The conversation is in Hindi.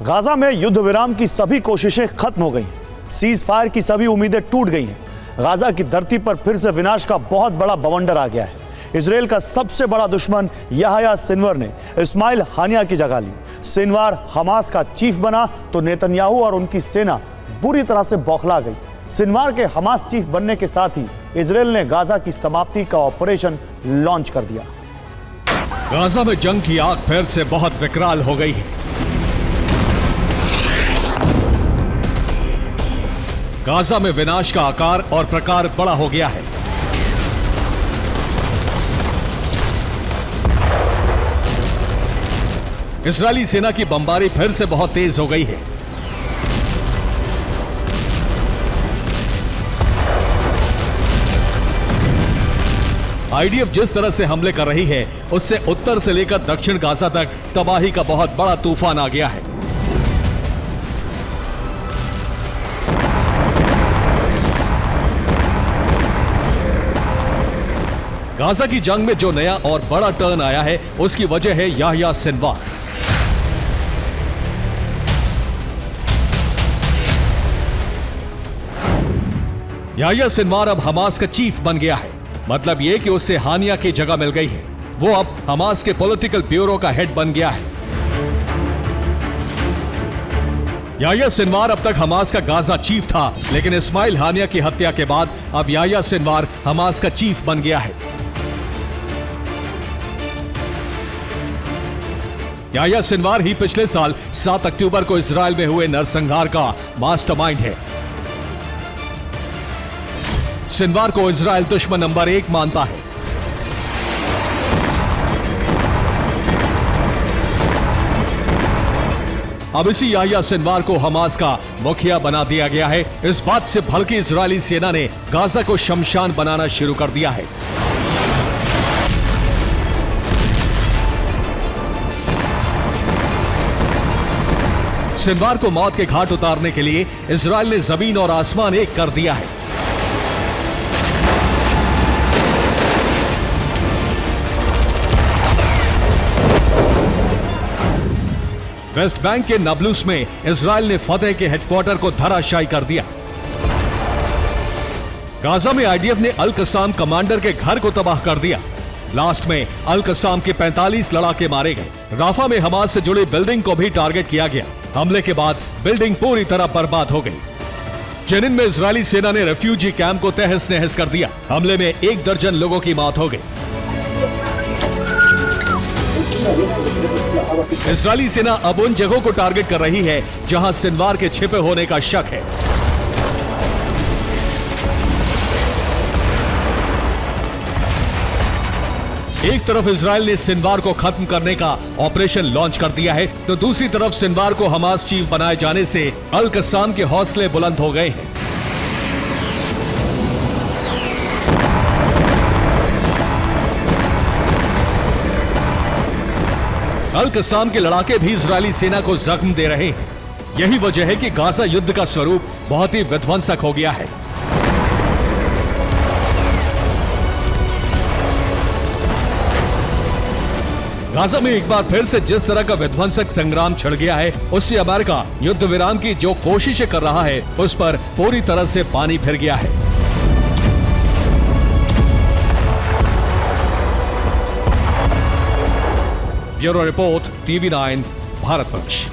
गाजा में युद्ध विराम की सभी कोशिशें खत्म हो गई हैं। सीज फायर की सभी उम्मीदें टूट गई हैं। गाजा की धरती पर फिर से विनाश का बहुत बड़ा बवंडर आ गया है। इजराइल का सबसे बड़ा दुश्मन याह्या सिनवार ने इस्माइल हानिया की जगह ली। सिनवार हमास का चीफ बना तो नेतन्याहू और उनकी सेना बुरी तरह से बौखला गई। सिनवार के हमास चीफ बनने के साथ ही इजराइल ने गाजा की समाप्ति का ऑपरेशन लॉन्च कर दिया। गाजा में जंग की आग फिर से बहुत विकराल हो गई है। गाजा में विनाश का आकार और प्रकार बड़ा हो गया है। इजरायली सेना की बमबारी फिर से बहुत तेज हो गई है। आईडीएफ जिस तरह से हमले कर रही है उससे उत्तर से लेकर दक्षिण गाजा तक तबाही का बहुत बड़ा तूफान आ गया है। गाजा की जंग में जो नया और बड़ा टर्न आया है उसकी वजह है याह्या सिनवार। याह्या सिनवार अब हमास का चीफ बन गया है। मतलब यह कि उससे हानिया की जगह मिल गई है। वो अब हमास के पॉलिटिकल ब्यूरो का हेड बन गया है। याह्या सिनवार अब तक हमास का गाजा चीफ था, लेकिन इस्माइल हानिया की हत्या के बाद अब याह्या सिनवार हमास का चीफ बन गया है। याह्या सिनवार ही पिछले साल 7 अक्टूबर को इजराइल में हुए नरसंहार का मास्टरमाइंड है। सिनवार को इजराइल दुश्मन नंबर 1 मानता है। अब इसी याह्या सिनवार को हमास का मुखिया बना दिया गया है। इस बात से भड़की इजरायली सेना ने गाजा को शमशान बनाना शुरू कर दिया है। सिनवार को मौत के घाट उतारने के लिए इजराइल ने जमीन और आसमान एक कर दिया है। वेस्ट बैंक के नाब्लुस में इजराइल ने फतेह के हेडक्वार्टर को धराशायी कर दिया। गाजा में आईडीएफ ने अल कसाम कमांडर के घर को तबाह कर दिया। लास्ट में अल कसाम के 45 लड़ाके मारे गए। राफा में हमास से जुड़ी बिल्डिंग को भी टारगेट किया गया। हमले के बाद बिल्डिंग पूरी तरह बर्बाद हो गई। जेनिन में इजरायली सेना ने रेफ्यूजी कैंप को तहस नहस कर दिया। हमले में 1 दर्जन लोगों की मौत हो गई। इजरायली सेना अब उन जगहों को टारगेट कर रही है जहां सिनवार के छिपे होने का शक है। एक तरफ इजराइल ने सिनवार को खत्म करने का ऑपरेशन लॉन्च कर दिया है, तो दूसरी तरफ सिनवार को हमास चीफ बनाए जाने से अल कसाम के हौसले बुलंद हो गए हैं। अल कसाम के लड़ाके भी इजरायली सेना को जख्म दे रहे हैं। यही वजह है कि गाजा युद्ध का स्वरूप बहुत ही विध्वंसक हो गया है। गाजा में एक बार फिर से जिस तरह का विध्वंसक संग्राम छिड़ गया है, उससे अमेरिका युद्ध विराम की जो कोशिशें कर रहा है उस पर पूरी तरह से पानी फिर गया है। Bureau report, TV9 Bharatvarsh.